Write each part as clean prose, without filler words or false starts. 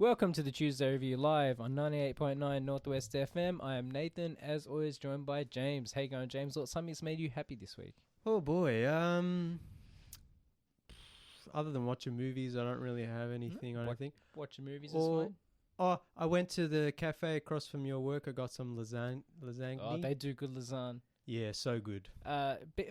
Welcome to the Tuesday Review live on 98.9 Northwest FM. I am Nathan, as always, joined by James. How you going, James? What's something that's made you happy this week? Oh boy, other than watching movies, I don't really have anything. I don't think. Watching movies is fine. Oh, I went to the cafe across from your work. I got some lasagne. Oh, they do good lasagna. Yeah, so good.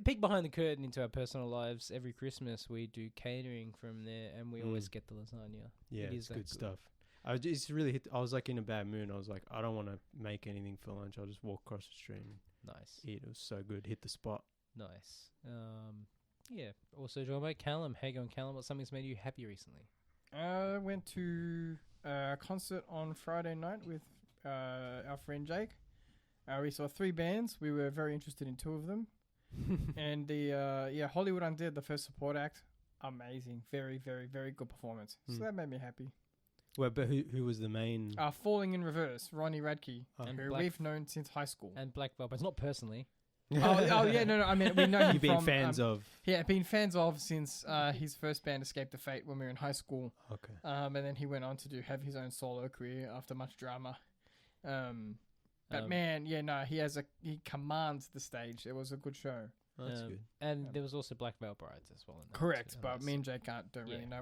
Peek behind the curtain into our personal lives. Every Christmas we do catering from there, and we always get the lasagna. Yeah, it's good stuff. It's really hit. I was like in a bad mood. I was like, I don't want to make anything for lunch. I'll just walk across the street and eat. It was so good. Hit the spot. Nice. Yeah. Also joined by Callum. How you going, Callum? What's something that's made you happy recently? I went to a concert on Friday night with our friend Jake. We saw 3 bands. We were very interested in 2 of them. And Hollywood Undead, the first support act, amazing. Very, very, very good performance. So that made me happy. Well, but who was the main? Falling in Reverse, Ronnie Radke, who we've known since high school. And Black Velvet, not personally. No. I mean, we know him You've been fans of. Yeah, been fans of since his first band Escape the Fate when we were in high school. Okay. And then he went on to have his own solo career after much drama. But man, he commands the stage. It was a good show. Oh, that's good. And there was also Black Veil Brides as well. Correct, but me and Jake don't really know.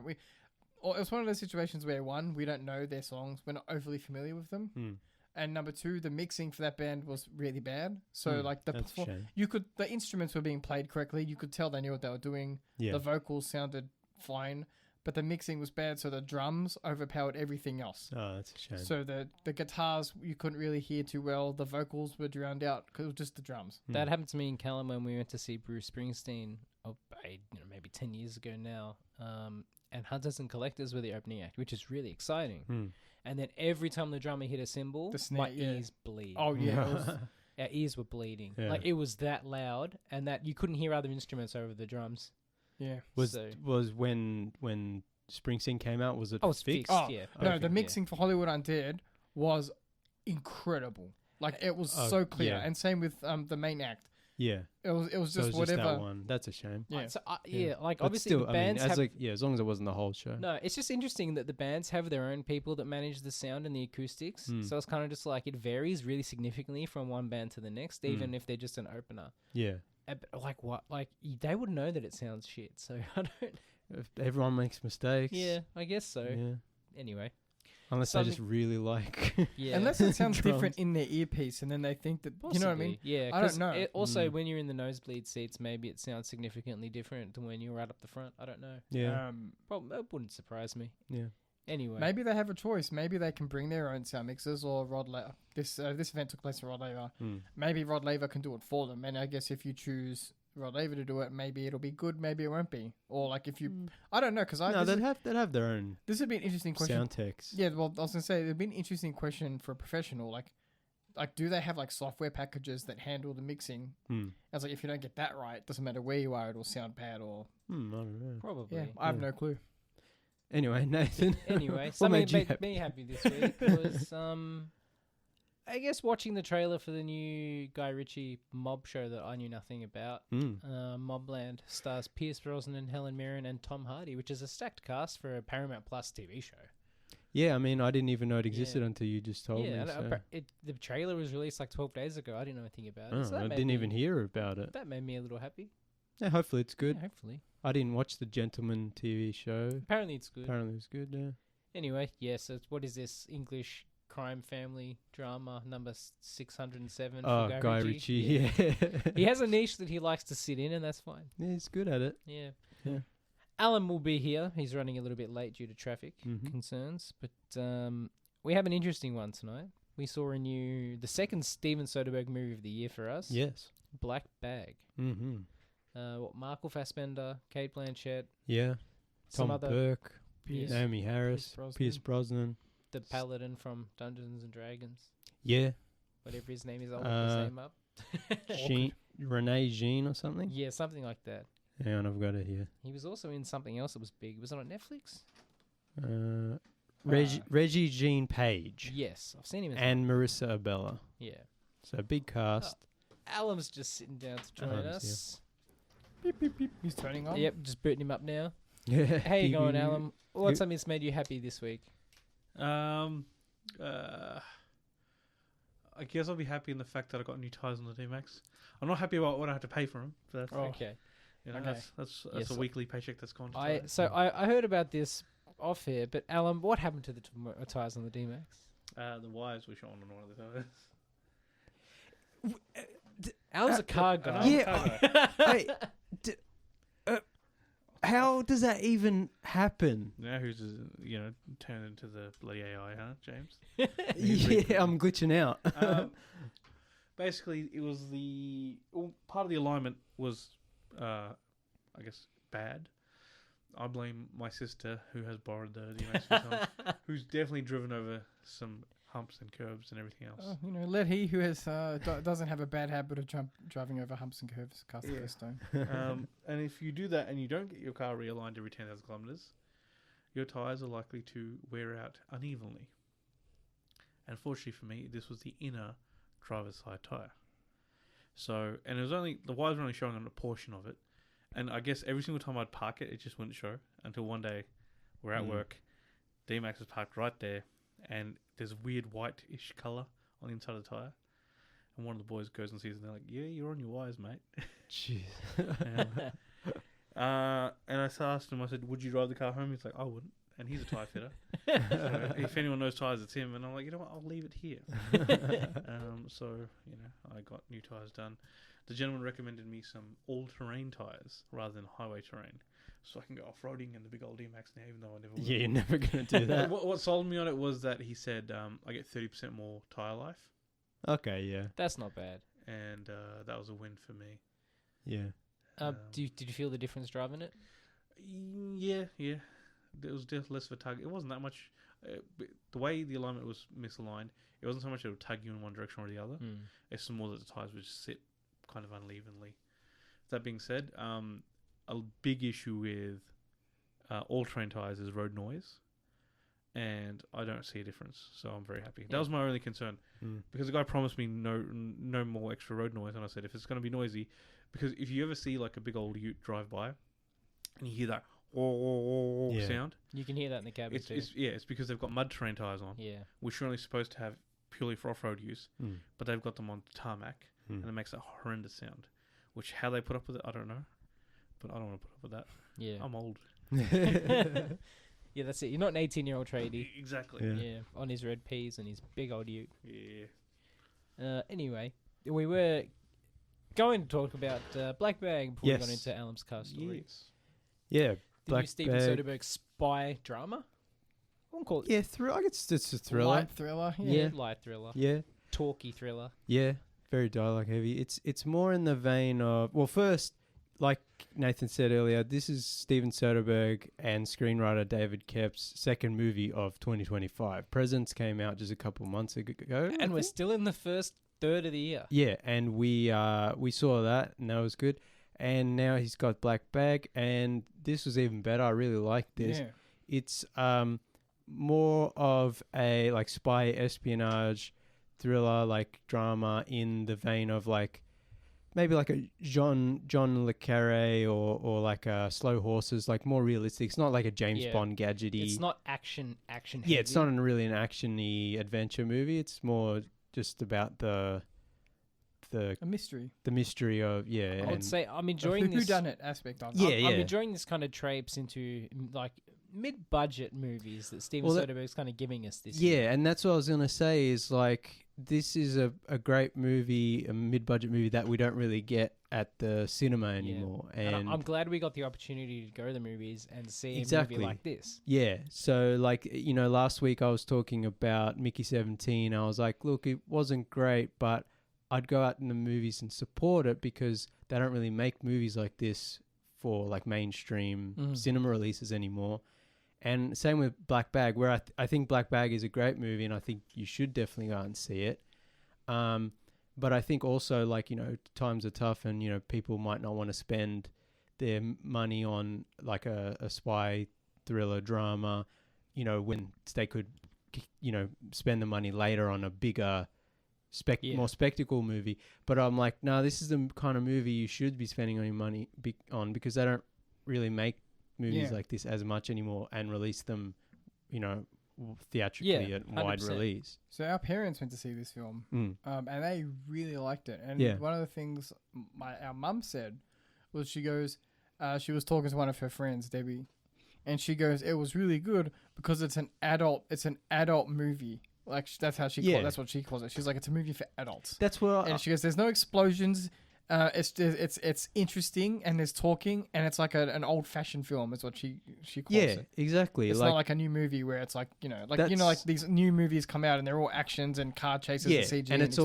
It was one of those situations where, 1, we don't know their songs. We're not overly familiar with them. And number 2, the mixing for that band was really bad. So the instruments were being played correctly. You could tell they knew what they were doing. Yeah. The vocals sounded fine, but the mixing was bad. So the drums overpowered everything else. Oh, that's a shame. So the guitars you couldn't really hear too well. The vocals were drowned out because it was just the drums. That happened to me and Callum when we went to see Bruce Springsteen. Maybe 10 years ago now. And Hunters and Collectors were the opening act, which is really exciting. And then every time the drummer hit a cymbal, my ears bleed. Oh, yeah. Our ears were bleeding. Yeah. Like, it was that loud, and that you couldn't hear other instruments over the drums. Yeah. Was when Springsteen came out, was it fixed? Oh, yeah. No, the mixing for Hollywood Undead was incredible. Like, it was so clear. Yeah. And same with the main act. Yeah, it was just whatever. Just that one. That's a shame. Yeah, obviously still, the bands as long as it wasn't the whole show. No, it's just interesting that the bands have their own people that manage the sound and the acoustics. So it's kind of just like it varies really significantly from one band to the next, even if they're just an opener. Yeah. They would know that it sounds shit. So I don't. If everyone makes mistakes. Yeah, I guess so. Yeah. Anyway. Unless they just really like... Unless it sounds different in their earpiece and then they think that... Possibly. You know what I mean? Yeah. I don't know. Also, when you're in the nosebleed seats, maybe it sounds significantly different to when you're right up the front. I don't know. Yeah. It wouldn't surprise me. Yeah. Anyway. Maybe they have a choice. Maybe they can bring their own sound mixers or Rod Laver. This event took place at Rod Laver. Maybe Rod Laver can do it for them. And I guess if you choose... Rod Laver to do it, maybe it'll be good, maybe it won't be. Or like if you... I don't know, because they'd have their own... This would be an interesting question. Sound techs. Yeah, well, I was going to say, it'd be an interesting question for a professional. Like, do they have like software packages that handle the mixing? I was like, if you don't get that right, doesn't matter where you are, it'll sound bad or... I don't know. Probably. Yeah, I have no clue. Anyway, Nathan. Something that made me happy this week was... I guess watching the trailer for the new Guy Ritchie mob show that I knew nothing about. Mobland stars Pierce Brosnan, Helen Mirren, and Tom Hardy, which is a stacked cast for a Paramount Plus TV show. Yeah, I mean, I didn't even know it existed until you just told me. Yeah, the trailer was released like 12 days ago. I didn't know anything about it. So I didn't even hear about it. That made me a little happy. Yeah, hopefully it's good. Yeah, hopefully. I didn't watch the Gentleman TV show. Apparently it's good. Apparently it's good, yeah. Anyway, so what is this English... crime family drama number 607 for Guy Ritchie. Yeah. He has a niche that he likes to sit in, and that's fine. Yeah, he's good at it. Yeah. Alan will be here. He's running a little bit late due to traffic concerns, but we have an interesting one tonight. We saw the second Steven Soderbergh movie of the year for us. Yes. Black Bag. Michael Fassbender, Cate Blanchett. Yeah. Tom Burke, Naomi Harris, Pierce Brosnan. The paladin from Dungeons and Dragons. Yeah. Whatever his name is, I'll look his name up. Renee Jean or something? Yeah, something like that. Yeah, and I've got it here. He was also in something else that was big. Was it on Netflix? Reggie Jean Page. Yes, I've seen him. And Marissa Abella. Yeah. So big cast. Alan's just sitting down to join us. Yeah. Beep, beep, beep. He's turning on. Yep, just booting him up now. Yeah. How you going, Alan? What's something that's made you happy this week? I guess I'll be happy in the fact that I got new tires on the D-Max. I'm not happy about what I had to pay for them. But that's, Okay. You know, Okay. that's Yes, a weekly paycheck that's gone to I heard about this off here, but Alan, what happened to the tires on the D-Max? The wires were shown on one of the tires. Alan's a car guy. Yeah. How does that even happen? Now who's turned into the bloody AI, huh, James? Yeah, I'm glitching out. Basically, it was part of the alignment was, I guess, bad. I blame my sister, who has borrowed the D-Max for some, who's definitely driven over some humps and curbs and everything else. Let he who has doesn't have a bad habit of driving over humps and curves cast the first stone. And if you do that and you don't get your car realigned every 10,000 kilometers, your tires are likely to wear out unevenly. And fortunately for me, this was the inner driver's side tire. So, and it was the wires were only showing on a portion of it. And I guess every single time I'd park it, it just wouldn't show until one day we're at work. D-Max is parked right there, and there's weird white-ish colour on the inside of the tyre. And one of the boys goes and sees it, and they're like, yeah, you're on your wires, mate. Jeez. And I asked him, I said, would you drive the car home? He's like, I wouldn't. And he's a tyre fitter. So if anyone knows tyres, it's him. And I'm like, you know what, I'll leave it here. So, I got new tyres done. The gentleman recommended me some all-terrain tyres rather than highway terrain. So I can go off-roading in the big old D-Max now, even though I never will. Yeah, you're never going to do that. What sold me on it was that he said I get 30% more tyre life. Okay, yeah. That's not bad. And that was a win for me. Yeah. Did you feel the difference driving it? Yeah. There was just less of a tug. It wasn't that much. The way the alignment was misaligned, it wasn't so much it would tug you in one direction or the other. It's more that the tyres would just sit kind of unevenly. That being said, a big issue with all-terrain tyres is road noise, and I don't see a difference, so I'm very happy. That was my only concern, because the guy promised me no more extra road noise, and I said, if it's going to be noisy, because if you ever see like a big old ute drive by, and you hear that sound, you can hear that in the cabin too. It's because they've got mud terrain tyres on, which are only supposed to have purely for off-road use, but they've got them on tarmac, and it makes that horrendous sound, which how they put up with it, I don't know. But I don't want to put up with that. Yeah. I'm old. Yeah, that's it. You're not an 18-year-old tradie. Exactly. Yeah. On his red peas and his big old ute. Yeah. Anyway, we were going to talk about Black Bag before we got into Alan's car story. Yes. Yeah. The new Steven Soderbergh spy drama? I won't call it. Yeah, I guess it's a thriller. Light thriller. Yeah. Light thriller. Yeah. Talky thriller. Yeah. Very dialogue heavy. It's more in the vein of, well, first, like Nathan said earlier, this is Steven Soderbergh and screenwriter David Koepp's second movie of 2025. Presents came out just a couple months ago. And we're still in the first third of the year. Yeah, and we saw that, and that was good. And now he's got Black Bag, and this was even better. I really like this. Yeah. It's more of a like spy espionage thriller, like drama in the vein of like maybe like a John le Carré or like a Slow Horses, like more realistic. It's not like a James Bond gadgety. It's not action heavy. Yeah, it's not really an action-y adventure movie. It's more just about a mystery. The mystery of I would say I'm enjoying this whodunit aspect of it. I'm enjoying this kind of traipse into like mid-budget movies that Steven Soderbergh's kind of giving us this year. Yeah, and that's what I was gonna say is like this is a great movie, a mid-budget movie that we don't really get at the cinema anymore. And I'm glad we got the opportunity to go to the movies and see a movie like this. Yeah, so like, last week I was talking about Mickey 17. I was like, look, it wasn't great, but I'd go out in the movies and support it because they don't really make movies like this for like mainstream cinema releases anymore. And same with Black Bag, where I think Black Bag is a great movie and I think you should definitely go out and see it. But I think also like, times are tough and, people might not want to spend their money on like a spy thriller drama, when they could, spend the money later on a bigger more spectacle movie. But I'm like, no, this is the kind of movie you should be spending all your money on because they don't really make movies like this as much anymore and release them, theatrically and wide 100%. release. So our parents went to see this film, and they really liked it. And Yeah. one of the things our mum said was she goes, she was talking to one of her friends, Debbie, and she goes, it was really good because it's an adult movie. Like that's how she calls it. That's what she calls it. She's like, it's a movie for adults. That's what. And she goes, there's no explosions. It's interesting and there's talking and it's like an old fashioned film is what she calls it. Yeah, exactly. It's not like a new movie where it's like like these new movies come out and they're all actions and car chases and CG and it's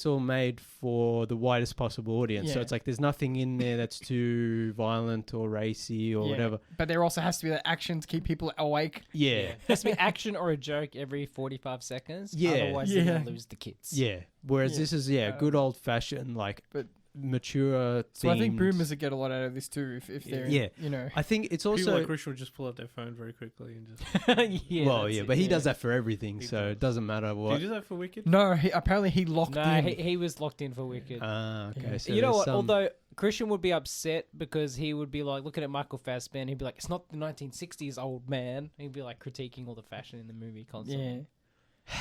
all made for the widest possible audience. So Yeah. it's like there's nothing in there that's too violent or racy or whatever. But there also has to be that action to keep people awake. Yeah. It has to be action or a joke every 45 seconds. Yeah. Otherwise, they're going to lose the kids. Yeah. Whereas Yeah. this is good old fashioned but mature. So I think themed- boomers would get a lot out of this too if they're I think it's People also like Christian would just pull out their phone very quickly and just. but he does that for everything, He so does. it doesn't matter Did what. you do that for Wicked? No, apparently he locked No, in. he was locked in for Wicked. Okay. Yeah. So You know there's what? some- Although Christian would be upset because he would be like looking at Michael Fassbender. He'd be like, "It's not the 1960s, old man." He'd be like critiquing all the fashion in the movie constantly. Yeah.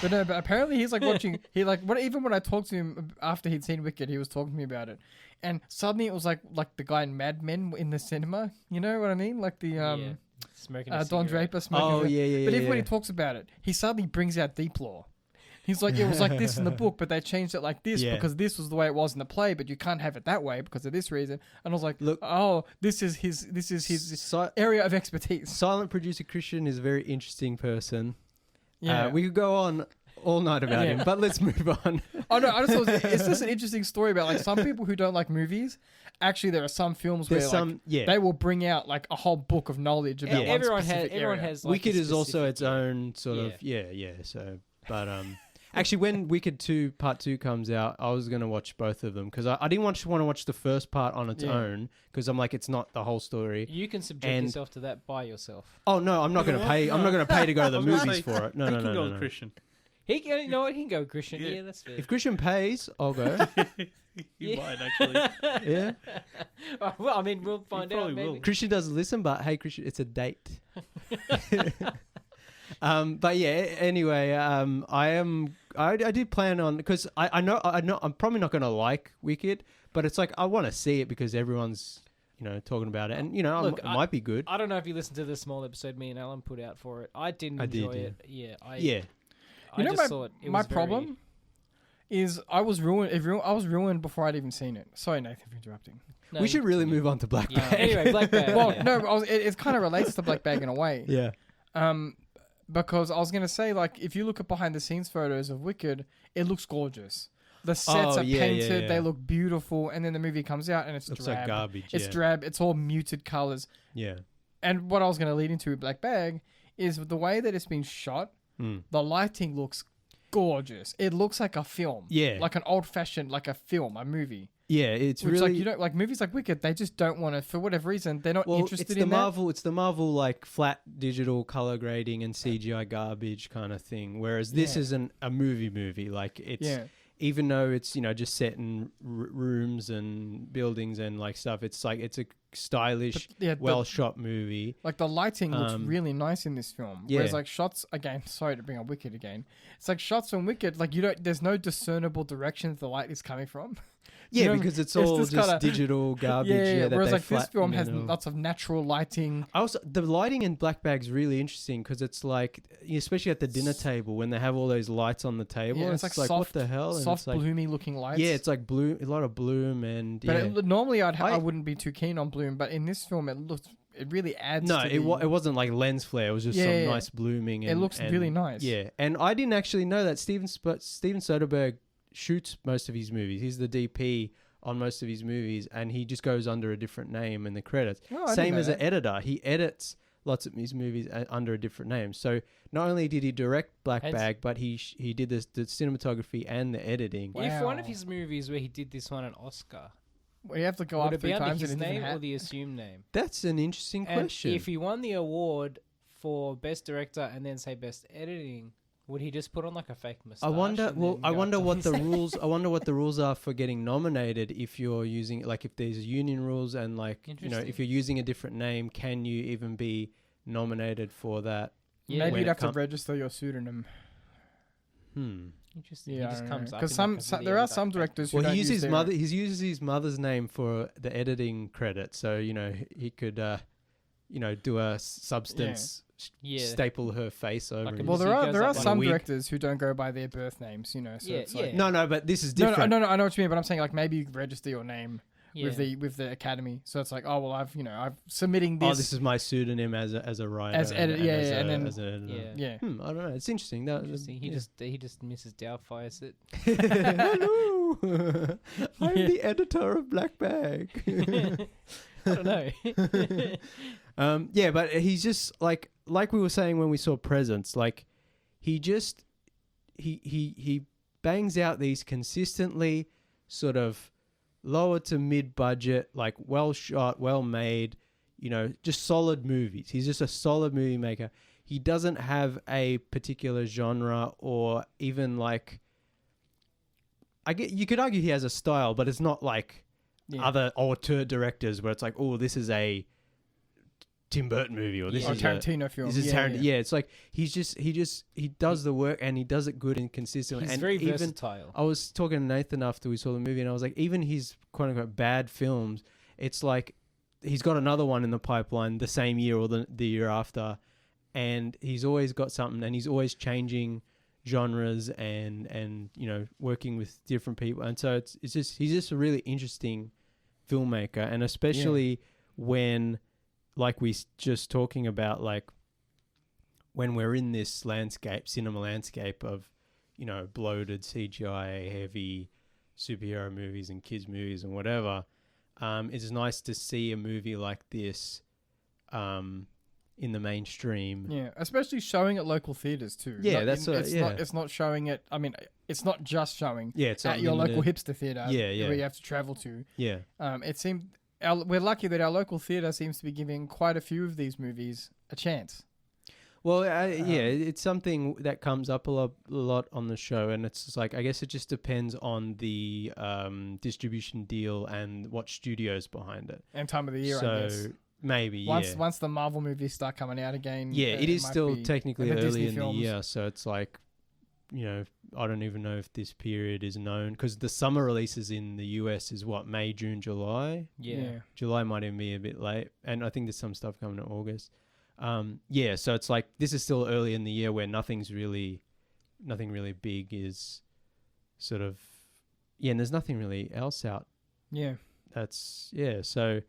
But no, but apparently he's like watching. Even when I talked to him after he'd seen Wicked, he was talking to me about it, and suddenly it was like the guy in Mad Men in the cinema. You know what I mean? Like the Smoking a Don cigarette. Draper smoking. Oh yeah. But even when he talks about it, he suddenly brings out Deep Law. He's like, it was like this in the book, but they changed it like this because this was the way it was in the play, but you can't have it that way because of this reason. And I was like, Look, this is his area of expertise. Silent producer Christian is a very interesting person. Yeah. We could go on all night about him, but let's move on. Oh no, I just thought it's just an interesting story about like some people who don't like movies. Actually, there are some films where they will bring out like a whole book of knowledge about one everyone specific everyone area. has like Wicked a is also specific its own sort of So, but actually, when Wicked 2 Part 2 comes out, I was gonna watch both of them because I didn't want to watch the first part on its own because I'm like, it's not the whole story. You can subject yourself to that by yourself. Oh no, I'm not gonna pay. I'm not gonna pay to go to the I was gonna movies say, for it. No, he no, can no, go no, with no. Christian. You know what? He can go with Christian. Yeah. Yeah, that's fair. If Christian pays, I'll go. He might actually. Yeah. Well, I mean, we'll find out. probably Maybe. will. Christian doesn't listen, but hey, Christian, it's a date. But yeah. Anyway, I did plan on because I know I'm probably not gonna like Wicked, but it's like I want to see it because everyone's talking about it, and Look, it might be good. I don't know if you listened to the small episode me and Alan put out for it. I didn't enjoy it. Yeah. You know, just thought it my was very- problem is I was ruined before I'd even seen it. Sorry, Nathan, for interrupting. No, We should really move on to Black Yeah. Bag. Anyway, Black Bag. Well, yeah. no, it kind of relates to Black Bag in a way. Yeah. Because I was gonna say, like, if you look at behind the scenes photos of Wicked, it looks gorgeous. The sets are painted, they look beautiful, and then the movie comes out and it's Looks drab. like garbage. It's drab. It's all muted colors. Yeah. And what I was gonna lead into with Black Bag is the way that it's been shot. The lighting looks gorgeous. It looks like a film. Yeah. Like an old-fashioned, like a film, a movie. Yeah, it's Which, really like, you don't like movies like Wicked. They just don't want to, for whatever reason, they're not interested it's the in Marvel. It's the Marvel like flat digital color grading and CGI garbage kind of thing. Whereas this isn't a movie. Like it's even though it's just set in rooms and buildings and like stuff. It's like it's a stylish, well shot movie. Like the lighting looks really nice in this film. Yeah. Whereas like shots again, sorry to bring up Wicked again. It's like shots from Wicked, like there's no discernible direction that the light is coming from. Yeah, You know, because it's all just kinda, digital garbage. Yeah, that whereas they like this film has flatten and all. lots of natural lighting. Also, the lighting in Black Bag's really interesting because it's like, especially at the dinner table when they have all those lights on the table. Yeah, it's like what soft, the hell? And soft, it's like, bloomy looking lights. yeah, it's like bloom, a lot of bloom and. But normally I wouldn't be too keen on bloom, but in this film it really adds. No, to it wasn't like lens flare. It was just some nice blooming. And, it looks really nice. Yeah, and I didn't actually know that Steven Soderbergh shoots most of his movies. He's the DP on most of his movies, and he just goes under a different name in the credits. Oh, I Same didn't know as an that. editor. He edits lots of his movies under a different name. So not only did he direct Black Bag, but he did the cinematography and the editing. Wow. If one of his movies where he did this one an Oscar, Well, you have to go would up it 3 be under times his in a different name hat. or the assumed name? That's an interesting And question. if he won the award for best director and then say best editing, would he just put on like a fake mustache? I wonder. and Well, then I go wonder up to what his the name? rules. I wonder what the rules are for getting nominated. If you're using, like, if there's union rules and like, Interesting. if you're using a different name, can you even be nominated for that Yeah. Maybe you'd have to register your pseudonym. Interesting. Yeah, he just comes up because in there are some directors who don't he use uses their... he uses his mother's name for the editing credit, so he could do a substance staple her face over. Like Well, there are some wig. directors who don't go by their birth names, so it's like... No, but this is different. No, I know what you mean, but I'm saying like maybe you could register your name Yeah. with the academy, so it's like, oh well, I'm submitting this. Oh, this is my pseudonym as a writer, As edit- and yeah, as yeah, a- and then- as an editor. Yeah. I don't know. It's interesting. Interesting. He just Mrs. Doubtfires it. Hello, I'm the editor of Black Bag. I don't know. Yeah, but he's just like we were saying when we saw Presents, like he bangs out these consistently sort of lower to mid budget, like well shot, well made, just solid movies. He's just a solid movie maker. He doesn't have a particular genre or even like, you could argue he has a style, but it's not like other auteur directors where it's like, oh, this is a Tim Burton movie or this is Tarantino film. This is Tarantino. Yeah, it's like he does the work and he does it good and consistently. He's and very even, versatile. I was talking to Nathan after we saw the movie, and I was like, even his quote unquote bad films, it's like he's got another one in the pipeline the same year or the year after, and he's always got something, and he's always changing genres and working with different people, and so he's just a really interesting filmmaker, and especially when, like we just talking about, like when we're in this cinema landscape of bloated CGI heavy superhero movies and kids movies and whatever, it's nice to see a movie like this in the mainstream. Yeah, especially showing at local theaters too. It's not showing it. I mean, it's not just showing. It's at your local hipster theater. Yeah, where you have to travel to. Yeah. It seemed we're lucky that our local theater seems to be giving quite a few of these movies a chance. Well, it's something that comes up a lot on the show, and it's just like, I guess it just depends on the distribution deal and what studio's behind it. And time of the year, I guess. Maybe, once the Marvel movies start coming out again. Yeah, it is still technically early in films. the year, so it's like, I don't even know if this period is known, because the summer releases in the US is what, May, June, July? Yeah. July might even be a bit late, and I think there's some stuff coming in August. So it's like this is still early in the year where nothing really big is sort of, and there's nothing really else out. Yeah. So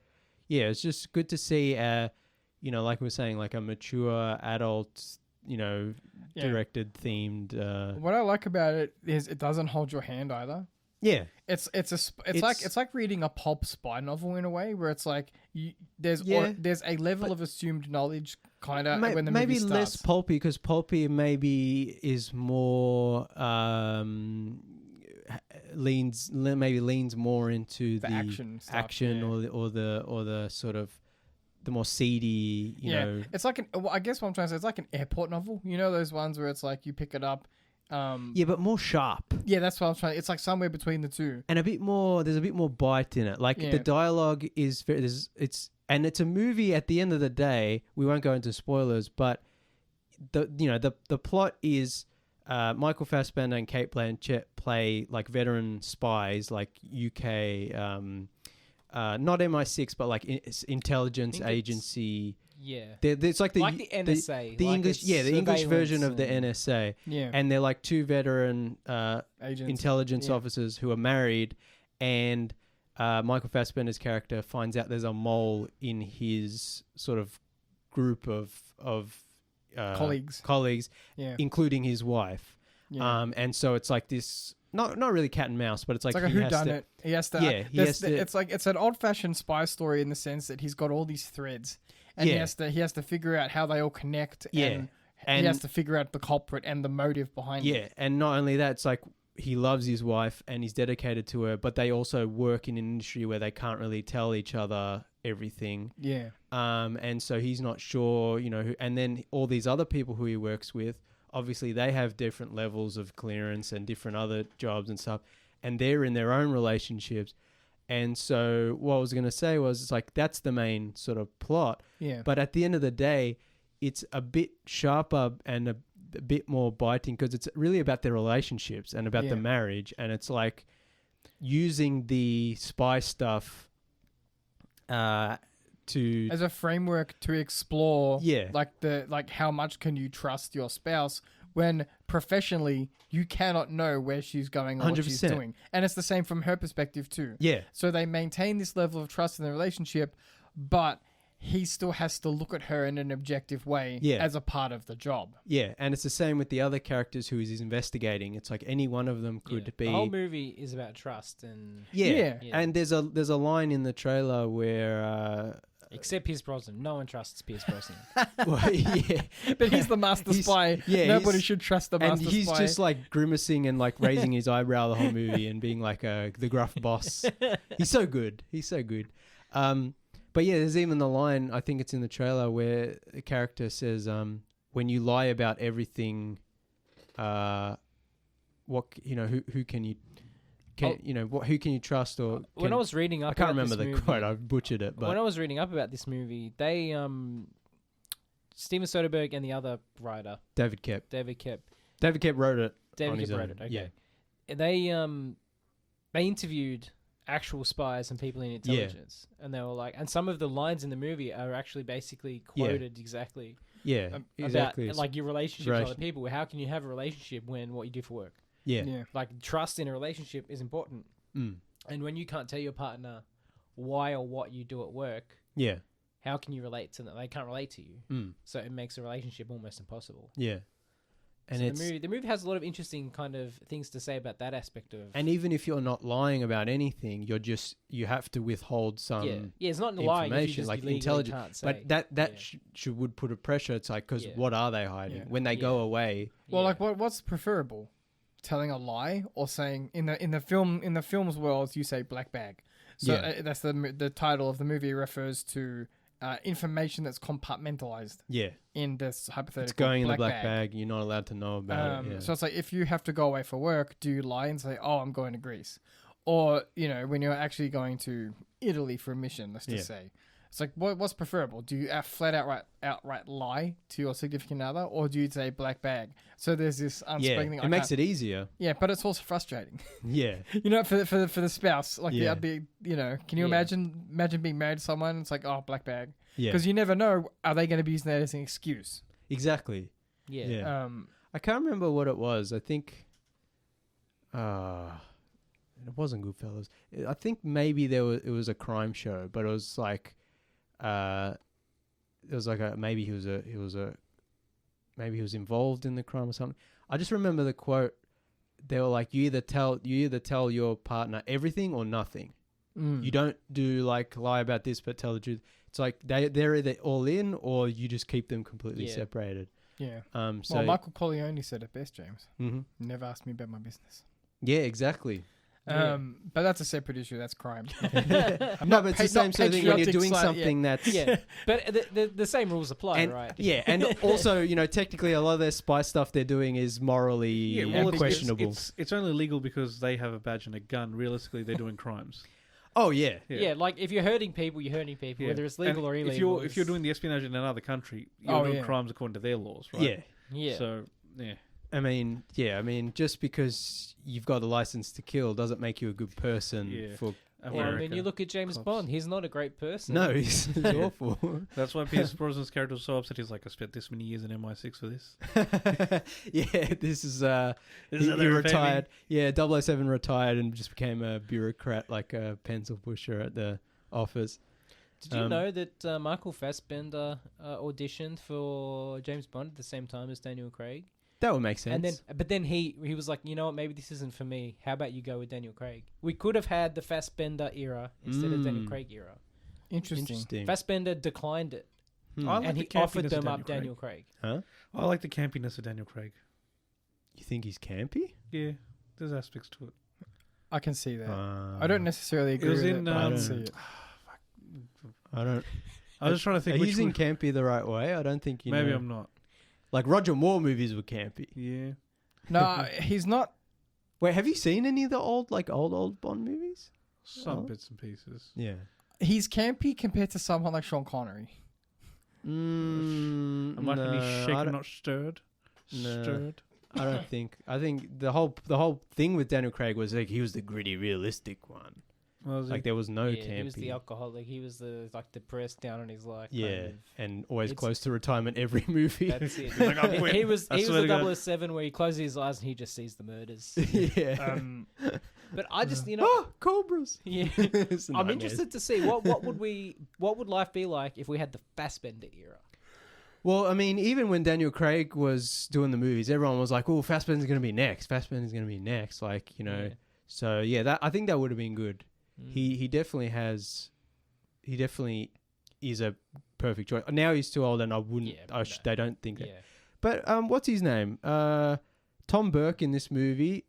it's just good to see like we were saying, like a mature adult, directed themed. What I like about it is it doesn't hold your hand either. Yeah, it's like reading a pulp spy novel in a way, where it's like there's a level of assumed knowledge kind of when the movie starts. Maybe less pulpy, because pulpy maybe is more leans more into the action stuff, or the sort of the more seedy, you know. It's like I guess what I'm trying to say, it's like an airport novel. You know those ones where it's like you pick it up. But more sharp. Yeah, that's what I'm trying. It's like somewhere between the two, and there's a bit more bite in it. Like the dialogue is and it's a movie. At the end of the day, we won't go into spoilers, but the plot is Michael Fassbender and Cate Blanchett play like veteran spies, like UK, not MI6, but like intelligence agency. Yeah, it's like the NSA, the like English, the English version of the and NSA. Yeah, and they're like two veteran agents, intelligence officers who are married, and Michael Fassbender's character finds out there's a mole in his sort of group of colleagues, including his wife. Yeah. And so it's like this. Not really cat and mouse, but it's like a whodunit. He has to. It's like it's an old-fashioned spy story in the sense that he's got all these threads, and he has to figure out how they all connect. And he has to figure out the culprit and the motive behind it. Yeah, and not only that, it's like he loves his wife and he's dedicated to her, but they also work in an industry where they can't really tell each other everything. Yeah. And so he's not sure, and then all these other people who he works with, obviously they have different levels of clearance and different other jobs and stuff, and they're in their own relationships. And so what I was going to say was, it's like that's the main sort of plot. Yeah. But at the end of the day, it's a bit sharper and a bit more biting because it's really about their relationships and about the marriage, and it's like using the spy stuff to as a framework to explore Yeah. like how much can you trust your spouse when professionally you cannot know where she's going or what she's 100%. doing. And it's the same from her perspective too. yeah So they maintain this level of trust in the relationship, but he still has to look at her in an objective way as a part of the job. Yeah, and it's the same with the other characters who he's investigating. It's like any one of them could be. The whole movie is about trust and Yeah. Yeah. And there's a line in the trailer where except Pierce Brosnan. No one trusts Pierce Brosnan. well, yeah, But he's the master spy. yeah, Nobody he's- should trust the master and he's spy. just like grimacing and like raising his eyebrow the whole movie and being like the gruff boss. He's so good. He's so good. But yeah, there's even the line, I think it's in the trailer, where the character says, when you lie about everything, what who can you who can you trust or When I was reading up, I can't about remember this the movie, quote. I butchered it, but when I was reading up about this movie, they Steven Soderbergh and the other writer David Koepp wrote it. on his wrote own. it. Okay, they interviewed actual spies and people in intelligence, and they were like, and some of the lines in the movie are actually basically quoted exactly. Yeah, exactly. About like your relationship with other people. How can you have a relationship when what you do for work? Yeah. Like trust in a relationship is important. Mm. And when you can't tell your partner why or what you do at work, Yeah. how can you relate to them? They can't relate to you. Mm. So it makes a relationship almost impossible. Yeah. And so it's the movie has a lot of interesting kind of things to say about that aspect of. and even if you're not lying about anything, you have to withhold some it's not lying if you information just like legally intelligence. can't say. But that would put a pressure. It's like because what are they hiding when they go away? Well, like what's preferable, telling a lie or saying in the film's world you say black bag. So that's the title of the movie refers to information that's compartmentalized. Yeah, in this hypothetical, it's going in the black bag. You're not allowed to know about it. Yeah. So it's like if you have to go away for work, do you lie and say, "Oh, I'm going to Greece," or when you're actually going to Italy for a mission? Let's just say. It's like, what's preferable? Do you flat outright lie to your significant other, or do you say black bag? So there's this unspoken thing. It makes it easier. Yeah, but it's also frustrating. Yeah, for the spouse, like can you imagine being married to someone? It's like, oh, black bag. Yeah, Because you never know, are they going to be using that as an excuse? exactly. Yeah. I can't remember what it was. I think, it wasn't Goodfellas. I think maybe it was a crime show, but it was like. It was like maybe he was involved in the crime or something. I just remember the quote. They were like, you either tell your partner everything or nothing. You don't do like lie about this but tell the truth. It's like they're either all in or you just keep them completely separated. Yeah. So well, Michael Corleone said it best, James. Mm-hmm. Never ask me about my business. Yeah, exactly. But that's a separate issue. That's crime. No, but it's the same sort of thing when you're doing something that's but the same rules apply, right? Yeah, and also technically a lot of their spy stuff they're doing is morally questionable. It's only legal because they have a badge and a gun. Realistically, they're doing crimes. Oh yeah. Yeah, like if you're hurting people, you're hurting people, whether it's legal or illegal. If you're doing the espionage in another country, you're doing crimes according to their laws, right? Yeah. So I mean, just because you've got a license to kill doesn't make you a good person for I mean, you look at James Bond, he's not a great person. No, he's awful. That's why Pierce Brosnan's character was so upset. He's like, I spent this many years in MI6 for this. This is he retired. Yeah, 007 retired and just became a bureaucrat, like a pencil pusher at the office. Did you know that Michael Fassbender auditioned for James Bond at the same time as Daniel Craig? That would make sense. But then he was like, you know what, maybe this isn't for me. How about you go with Daniel Craig? We could have had the Fassbender era instead of Daniel Craig era. Interesting. Fassbender declined it. And he offered them up Daniel Craig. Huh? I like the campiness of Daniel Craig. You think he's campy? Yeah, there's aspects to it. I can see that. I don't necessarily agree with it, but I can see it. I don't. I was just trying to think. Are you using campy the right way? I don't think you Maybe know. I'm not. Like Roger Moore movies were campy. Yeah. No, he's not. Wait, have you seen any of the old Bond movies? Some bits and pieces. Yeah. He's campy compared to someone like Sean Connery. I'm like any shaken, not stirred. Stirred. I don't think. I think the whole thing with Daniel Craig was like he was the gritty, realistic one. Like there was no campy. He was the alcoholic. He was the depressed, down on his luck. Yeah, and always close to retirement every movie. That's it. Like, he was the 007 where he closes his eyes and he just sees the murders. Yeah. But I just cobras. Yeah. I'm interested to see what would life be like if we had the Fassbender era. Well, I mean, even when Daniel Craig was doing the movies, everyone was like, "Oh, Fassbender's going to be next. Fassbender's going to be next." Like, you know. Yeah. So yeah, I think that would have been good. He definitely has. He definitely is a perfect choice. Now he's too old, and I wouldn't. Yeah, I don't think that. Yeah. But what's his name? Tom Burke in this movie.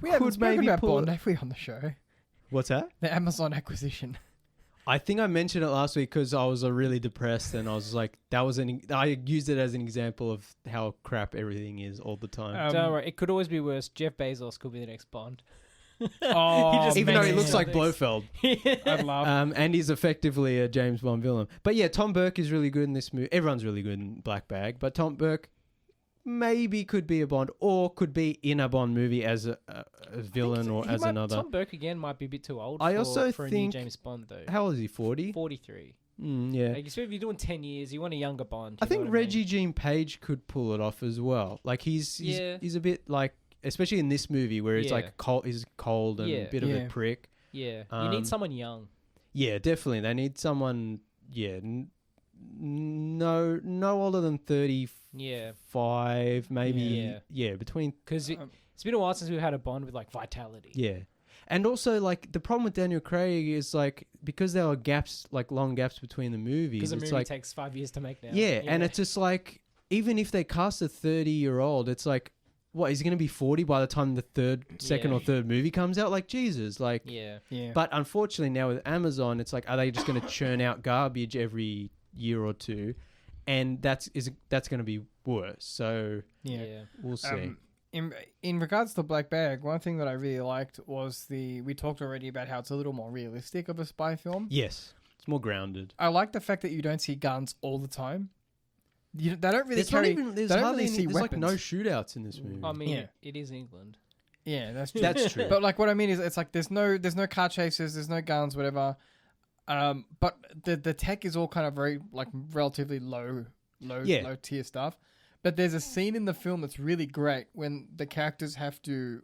We haven't spoken about Bond, have we, on the show? What's that? The Amazon acquisition. I think I mentioned it last week because I was really depressed, and I was like, I used it as an example of how crap everything is all the time. Don't worry, it could always be worse. Jeff Bezos could be the next Bond. Even though he looks like Blofeld. I'd love. And he's effectively a James Bond villain. But yeah, Tom Burke is really good in this movie. Everyone's really good in Black Bag, but Tom Burke maybe could be a Bond or could be in a Bond movie as a villain or as another. Tom Burke again might be a bit too old for a new James Bond though. How old is he? 40? 43. Yeah. Like, if you're doing 10 years, you want a younger Bond. I think Reggie Jean Page could pull it off as well. Like he's a bit like, especially in this movie where it's like he's cold and a bit of a prick. Yeah. You need someone young. Yeah, definitely. They need someone, no older than 35, maybe. Yeah, between... Because it's been a while since we've had a Bond with, like, vitality. Yeah. And also, like, the problem with Daniel Craig is, like, because there are gaps, like, long gaps between the movies. Because a movie takes 5 years to make now. Yeah, and it's just, like, even if they cast a 30-year-old, it's like... What, is he going to be 40 by the time the second or third movie comes out? Like, Jesus, like... Yeah. But unfortunately now with Amazon, it's like, are they just going to churn out garbage every year or two? And that's going to be worse. So, we'll see. In regards to Black Bag, one thing that I really liked was we talked already about how it's a little more realistic of a spy film. Yes. It's more grounded. I like the fact that you don't see guns all the time. They don't really carry. There's like no shootouts in this movie. I mean, it is England. Yeah, that's true. That's true. But like, what I mean is, it's like there's no car chases, there's no guns, whatever. But the tech is all kind of very like relatively low tier stuff. But there's a scene in the film that's really great when the characters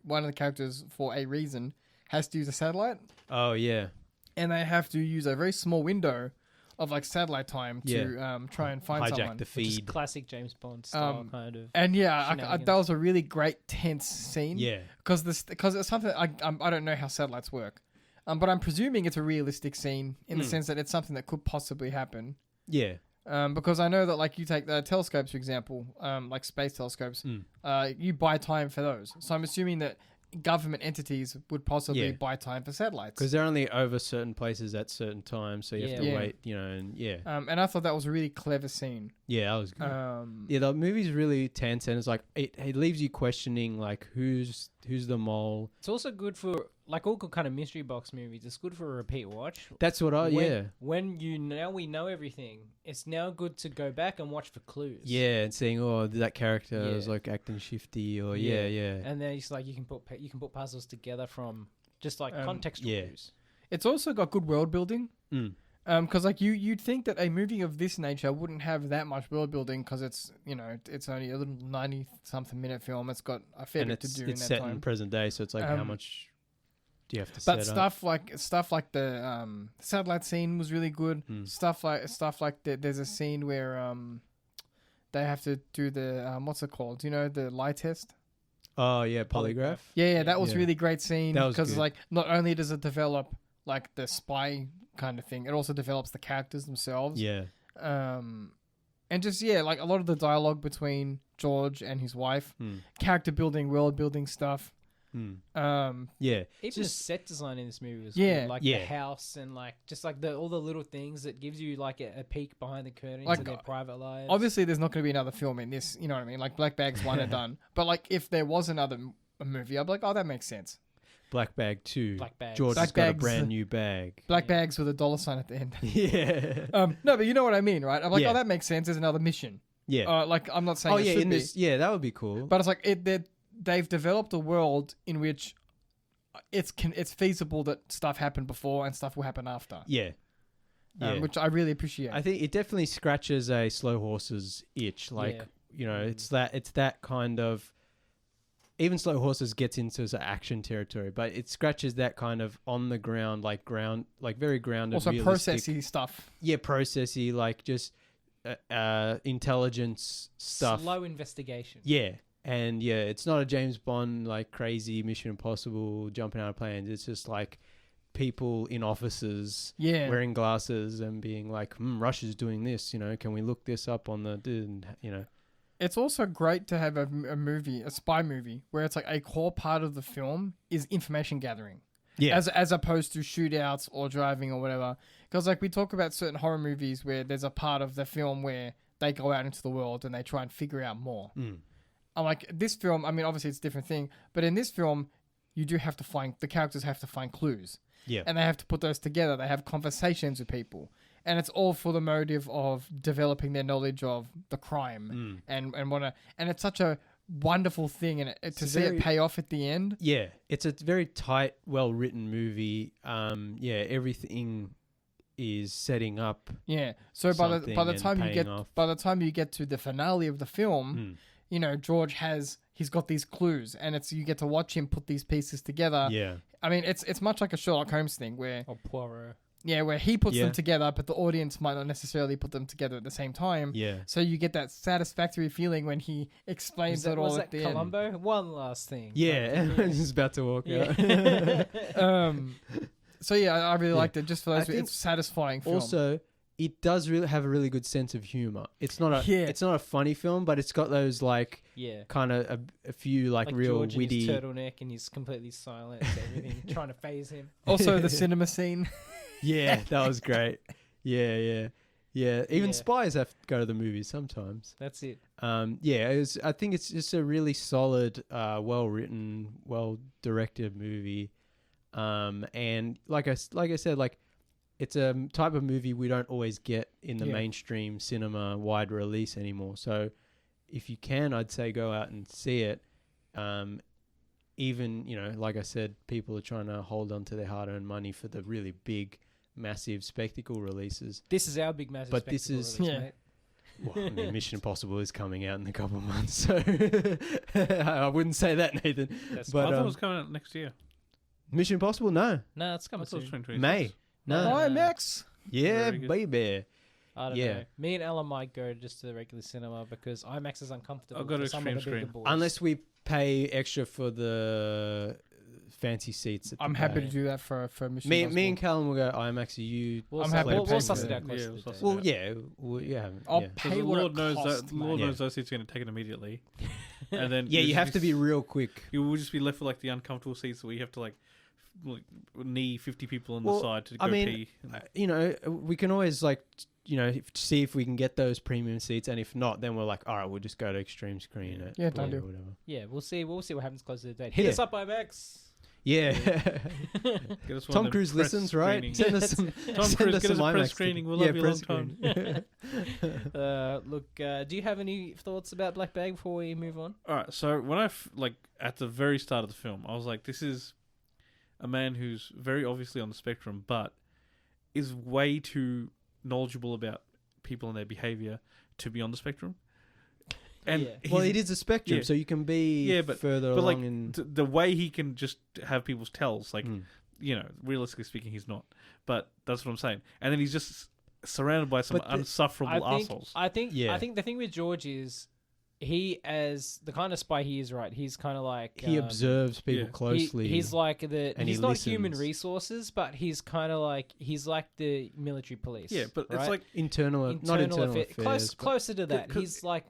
one of the characters for a reason has to use a satellite. Oh yeah. And they have to use a very small window of like satellite time to try and find someone. Hijack the feed. Which is classic James Bond style kind of. And that was a really great tense scene. Yeah. Because it's something I don't know how satellites work, but I'm presuming it's a realistic scene in the sense that it's something that could possibly happen. Yeah. Because I know that like you take the telescopes for example, like space telescopes, you buy time for those. So I'm assuming that government entities would possibly buy time for satellites because they're only over certain places at certain times, so you have to wait, and I thought that was a really clever scene. Yeah, that was good. The movie's really tense, and it's like it leaves you questioning like who's the mole. It's also good for like all kind of mystery box movies. It's good for a repeat watch. That's what when we know everything, it's now good to go back and watch for clues. Yeah, and seeing that character is like acting shifty or and then it's like you can put puzzles together from just like contextual clues. It's also got good world building. Because like you'd think that a movie of this nature wouldn't have that much world building because it's only a little 90-something minute film. It's got a fair bit to do in that time. It's set in present day, so it's like how much do you have to set up? But stuff like the satellite scene was really good. Stuff like there's a scene where they have to do the what's it called? You know, the lie test. Oh yeah, polygraph. Yeah, that was really great scene because like not only does it develop like the spy kind of thing, it also develops the characters themselves. Yeah. And just like a lot of the dialogue between George and his wife, character building, world building stuff. Even the set design in this movie was good. Like the house and like just like all the little things that gives you like a peek behind the curtains of their private lives. Obviously, there's not going to be another film in this. You know what I mean? Like Black Bag's one and done. But like if there was another movie, I'd be like, oh, that makes sense. Black Bag 2. Black Bags. George Black has got a Bags. brand new bag. Black Yeah. bags with a $sign at the end. Yeah. No, but you know what I mean, right? I'm like, Yeah. oh, that makes sense. There's another mission. Yeah. Like, I'm not saying Oh it yeah, should in be, this, yeah, that would be cool. but it's like they've developed a world in which it's feasible that stuff happened before and stuff will happen after. Yeah. Yeah. Which I really appreciate. I think it definitely scratches a Slow Horses itch. Like, Yeah. you know, it's that kind of, even Slow Horses gets into the action territory, but it scratches that kind of on the ground, like very grounded. Also realistic- processy stuff. Yeah, processy, like just intelligence stuff. Slow investigation. Yeah. And yeah, it's not a James Bond, like crazy Mission Impossible jumping out of planes. It's just like people in offices Yeah. wearing glasses and being like, Russia's doing this, you know, can we look this up on the, you know. It's also great to have a spy movie, where it's like a core part of the film is information gathering. Yeah. As opposed to shootouts or driving or whatever. Because like we talk about certain horror movies where there's a part of the film where they go out into the world and they try and figure out more. I'm like, this film, I mean, obviously it's a different thing, but in this film, you do have to the characters have to find clues. Yeah. And they have to put those together. They have conversations with people. And it's all for the motive of developing their knowledge of the crime and it's such a wonderful thing, and to see it pay off at the end. Yeah, it's a very tight, well-written movie. Yeah, everything is setting up. Yeah. So by the time you get to the finale of the film, you know, George he's got these clues, and you get to watch him put these pieces together. Yeah. I mean, it's much like a Sherlock Holmes thing where Or Poirot. Yeah, where he puts them together, but the audience might not necessarily put them together at the same time. Yeah. So you get that satisfactory feeling when he explains it all Was at that the Columbo? One last thing. Yeah, he's about to walk out. end. So yeah, I really liked it. Just for those, I think it's satisfying film. Also, it does really have a really good sense of humor. It's not a funny film, but it's got those like kind of a few like real George witty. in his turtleneck, and he's completely silent. So everything trying to phase him. Also, the cinema scene. Yeah, that was great. Yeah. Even spies have to go to the movies sometimes. That's it. I think it's just a really solid, well-written, well-directed movie. And like I said, like it's a type of movie we don't always get in the mainstream cinema wide release anymore. So if you can, I'd say go out and see it. Even, you know, like I said, people are trying to hold on to their hard-earned money for the really big, massive spectacle releases. This is our big massive. But this is mate. Well, I mean, Mission Impossible is coming out in a couple of months, so I wouldn't say that, Nathan. But I thought it was coming out next year. Mission Impossible, no, No, it's I coming thought it was soon. 2026. May, no, IMAX. yeah, Very good. baby. I don't Yeah. know. Me and Ella might go just to the regular cinema because IMAX is uncomfortable. I'll go to for some of the extreme bigger screen. boys. Unless we pay extra for the fancy seats. At the I'm back. happy to do that for Mission Me Impossible. and Callum will go IMAX. You? We'll I'm suss- happy to we'll pay suss for it it. out close Yeah, to we'll the suss day. it Well, yeah, I'll yeah. pay Because what Lord it knows costs, that Lord mate. knows those seats are going to take it immediately, and then Yeah, you have to be real quick. You will just be left with like the uncomfortable seats where you have to like knee 50 people on Well, the side to go I mean, pee. You know, we can always like, you know, see if we can get those premium seats, and if not, then we're like, all right, we'll just go to extreme screen. At Yeah, don't Blue do. or whatever. Yeah, we'll see. We'll see what happens close to the date. Hit Yeah. us up, IMAX. Yeah. Get us one Tom of them Cruise press listens, right? screenings. Send us some. Tom send Cruise, us get us some a press IMAX screening. We'll tickets. love you a long press time. screening. Look, do you have any thoughts about Black Bag before we move on? All right, so when like at the very start of the film, I was like, this is a man who's very obviously on the spectrum, but is way too knowledgeable about people and their behavior to be on the spectrum. And Yeah. Well, he's- it is a spectrum, yeah. so you can be further but like along in. the way he can just have people's tells, like Mm. you know, realistically speaking, he's not. But that's what I'm saying. And then he's just surrounded by some But the- unsufferable assholes. I think Yeah. the thing with George is he, as the kind of spy he is, right? He's kind of like He observes people yeah. closely. He's like and he's he not human listens. resources, but he's kind of like the military police. Yeah, but right? it's like not internal affairs. closer to that. 'cause He's like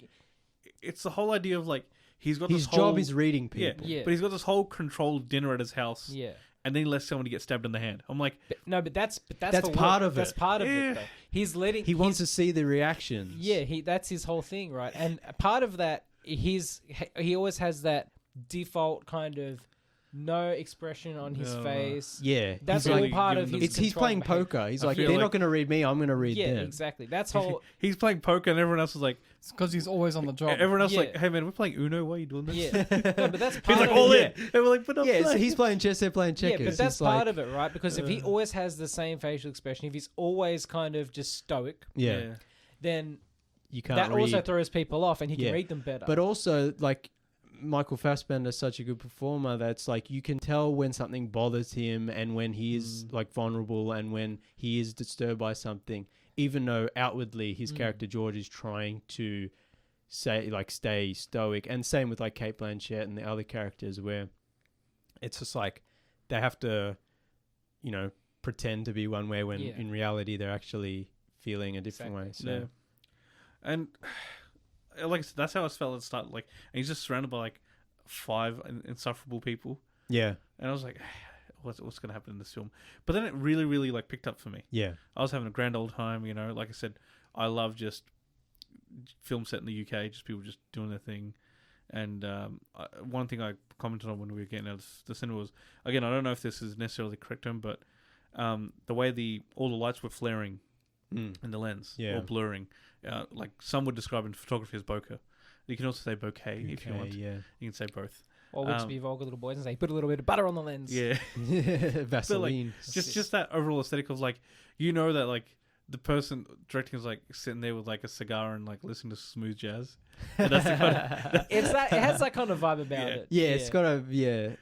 it's the whole idea of like he's got His this whole job is reading yeah, people. Yeah. but he's got this whole controlled dinner at his house, yeah. and then he lets somebody get stabbed in the hand. I'm like, But that's That's for part work. of That's it. part of Yeah. it. Though. He's letting. He wants to see the reactions. Yeah, that's his whole thing, right? And part of that, he always has that default kind of no expression on his face. Yeah, That's he's all like, part of his. he's playing poker. He's like, they're not going to read me. I'm going to read them. Yeah, exactly. That's whole. He's playing poker, and everyone else is like, It's because he's always on the job. everyone else is like, hey man, we're playing Uno. Why are you doing this? Yeah, no, but that's He's part like of all it. in, and we're like, but not Yeah, so playing. he's playing chess. They're playing checkers. Yeah, but that's It's part like, of it, right? Because if he always has the same facial expression, if he's always kind of just stoic, yeah, then you can't that read. also throws people off, and he Yeah. can read them better. But also, like, Michael Fassbender's such a good performer that's like you can tell when something bothers him and when he is like vulnerable and when he is disturbed by something, even though outwardly his character George is trying to stay stoic. And same with like Cate Blanchett and the other characters, where it's just like they have to, you know, pretend to be one way when in reality they're actually feeling a different way. So. Yeah. And like I said, that's how I felt at the start. Like, and he's just surrounded by like 5 insufferable people. Yeah. And I was like, what's going to happen in this film? But then it really, really like picked up for me. Yeah. I was having a grand old time, you know. Like I said, I love just film set in the UK, just people just doing their thing. And one thing I commented on when we were getting out of the cinema was, again, I don't know if this is necessarily the correct term, but the way all the lights were flaring in the lens or blurring. Like some would describe in photography as bokeh. You can also say bokeh if you want. Yeah. You can say both. Or we just be vulgar little boys and say, put a little bit of butter on the lens. Yeah. Vaseline. Like, just that overall aesthetic of like, you know, that like the person directing is like sitting there with like a cigar and like listening to smooth jazz. And that's the kind of, It has that kind of vibe about it. Yeah, it's got a